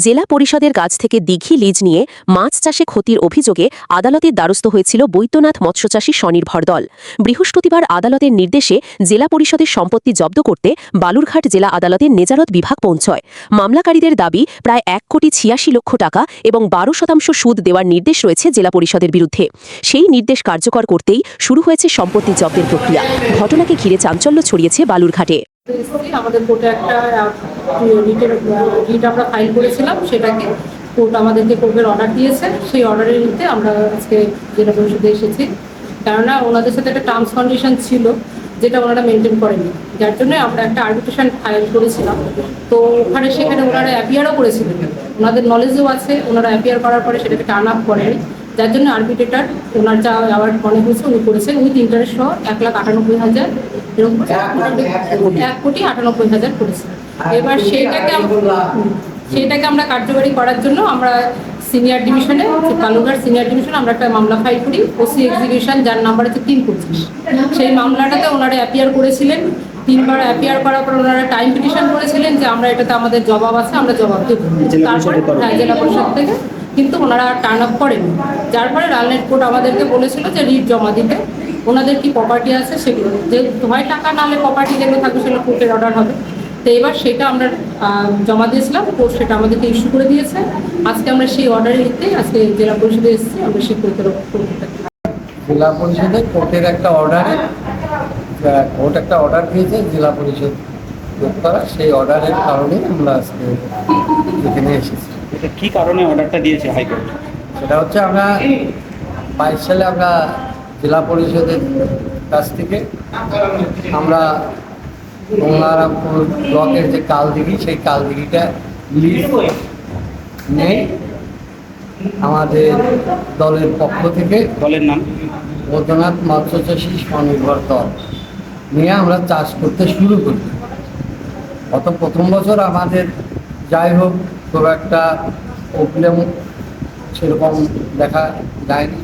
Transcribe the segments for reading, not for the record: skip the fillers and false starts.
জেলা পরিষদের কাছ থেকে দিঘি লিজ নিয়ে মাছ চাষে ক্ষতির অভিযোগে আদালতের দ্বারস্থ হয়েছিল বৈদ্যনাথ মৎস্যচাষী স্বনির্ভর দল। বৃহস্পতিবার আদালতের নির্দেশে জেলা পরিষদের সম্পত্তি জব্দ করতে বালুরঘাট জেলা আদালতের নেজারত বিভাগ পৌঁছয়। মামলাকারীদের দাবি প্রায় 1,86,00,000 টাকা এবং 12% সুদ দেওয়ার নির্দেশ রয়েছে জেলা পরিষদের বিরুদ্ধে। সেই নির্দেশ কার্যকর করতেই শুরু হয়েছে সম্পত্তি জব্দের প্রক্রিয়া। ঘটনাকে ঘিরে চাঞ্চল্য ছড়িয়েছে বালুরঘাটে। আমাদের কোর্টে একটা রিট আমরা ফাইল করেছিলাম, সেটাকে কোর্ট আমাদেরকে কোর্টের অর্ডার দিয়েছে। সেই অর্ডারের নিতে আমরা আজকে জেলা পরিষদে এসেছি, কেননা ওনাদের সাথে একটা টার্মস কন্ডিশন ছিল যেটা ওনারা মেনটেন করেনি, যার জন্য আমরা একটা আর্বিট্রেশন ফাইল করেছিলাম। তো সেখানে ওনারা অ্যাপিয়ারও করেছিলেন, ওনাদের নলেজও আছে। ওনারা অ্যাপিয়ার করার পরে সেটাকে টার্ন আপ করেনি, যার জন্য আর্বিট্রেটর ওনার যা অ্যাওয়ার্ড মনে হয়েছে উনি করেছেন উইথ ইন্টারেস্ট সহ 1,98,000 এরকম 1,98,000 করেছেন। এবার সেইটাকে আমরা কার্যকরী করার জন্য আমরা সিনিয়র ডিভিশনে, বালুরঘাট সিনিয়র ডিভিশনে আমরা একটা মামলা ফাইল করি, ওসি এক্সিকিউশন, যার নাম্বার হচ্ছে 325। সেই মামলাটাতে ওনারা অ্যাপিয়ার করেছিলেন। 3বার অ্যাপিয়ার করার পর ওনারা টাইম পিটিশন করেছিলেন যে আমরা এটাতে আমাদের জবাব আছে, আমরা জবাব দেব। তারপরে জেলা পরিষদ থেকে কিন্তু ওনারা টার্ন আপ করেন, যার ফলে রালনেট কোর্ট আমাদেরকে বলেছিল যে রিট জমা দিতে। ওনাদের কি প্রপার্টি আছে সেগুলো, যে হয় টাকা নাহলে প্রপার্টি যেগুলো থাকবে সেগুলো কোর্টের অর্ডার হবে। তো এবার সেটা আমরা জমা দিয়েছিলাম, কোর্ট সেটা আমাদেরকে ইস্যু করে দিয়েছে। আজকে আমরা সেই অর্ডারে নিতে আজকে জেলা পরিষদে এসেছি। আমরা সেই কোর্টের জেলা পরিষদে কোর্টের একটা অর্ডারে কোর্ট একটা অর্ডার দিয়েছে জেলা পরিষদ করা, সেই অর্ডারের কারণে আমরা আজকে এখানে এসেছি। এটা কি কারণে অর্ডারটা দিয়েছে হাইকোর্ট? সেটা হচ্ছে আমরা 22 সালে আমরা জেলা পরিষদের কাছ থেকে আমরা গঙ্গারামপুর ব্লকের যে কালদিঘি, সেই কালদিঘিটা লিজ নেই আমাদের দলের পক্ষ থেকে। দলের নাম বৈদ্যনাথ মৎস্যচাষী স্বনির্ভর দল নিয়ে আমরা চাষ করতে শুরু করি। গত প্রথম বছর আমাদের যাই হোক খুব একটা প্রবলেম সেরকম দেখা যায়নি,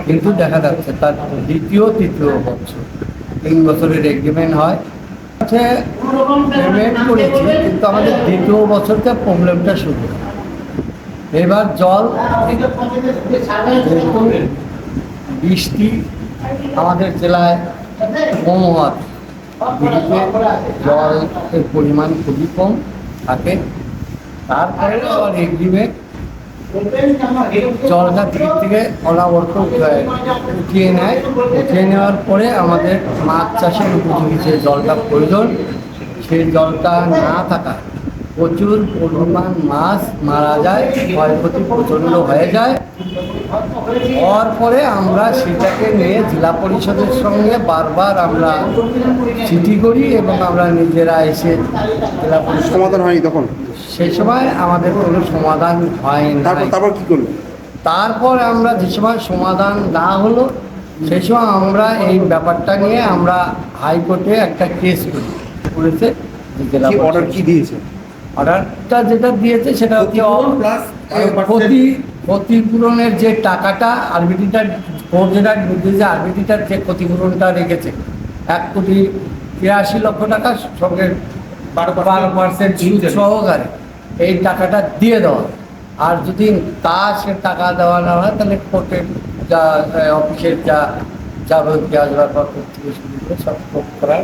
কিন্তু দেখা যাচ্ছে তার দ্বিতীয় তৃতীয় বছর 3 বছরের এগ্রিমেন্ট হয়, পেমেন্ট করেছি, কিন্তু আমাদের দ্বিতীয় বছরতে প্রবলেমটা শুরু হয়। এবার জল বৃষ্টি আমাদের জেলায় কম হওয়ার দিকে জলের পরিমাণ খুবই কম থাকে। তারপরে আবার এগ্রিমেন্ট জলটা দিক থেকে অনাবর্ত উঠিয়ে নেয়। উঠিয়ে নেওয়ার পরে আমাদের মাছ চাষের উপযোগী যে জলটা প্রয়োজন, সেই জলটা না থাকা প্রচুর পরিমাণ মাছ মারা যায়, ক্ষয়ক্ষতি প্রচণ্ড হয়ে যায়। হওয়ার পরে আমরা সেটাকে নিয়ে জেলা পরিষদের সঙ্গে বারবার আমরা চিঠি করি এবং আমরা নিজেরা এসে জেলা পরিষদ সমাধান হয়নি তখন। সেই সময় আমাদের কোনো সমাধান হয়নি। তারপর কি করলো? তারপর আমরা যে সময় সমাধান না হলো সেই সময় আমরা এই ব্যাপারটা নিয়ে আমরা হাইকোর্টে একটা কেস করেছে। জেলা অর্ডার কি দিয়েছে? অর্ডারটা যেটা দিয়েছে সেটা হচ্ছে ক্ষতিপূরণের যে টাকাটা আরবিট্রেটর কোর্ট যেটা দিয়েছে, আরবিট্রেটর যে ক্ষতিপূরণটা রেখেছে 1,83,00,000 টাকা সঙ্গে 12% সুদ সহকারে এই টাকাটা দিয়ে দেওয়া। আর যদি সে টাকা দেওয়া না হয় তাহলে কোর্টের যা অফিসের যা যাবতীয় আসবাবপত্র থেকে শুরু করে সব করার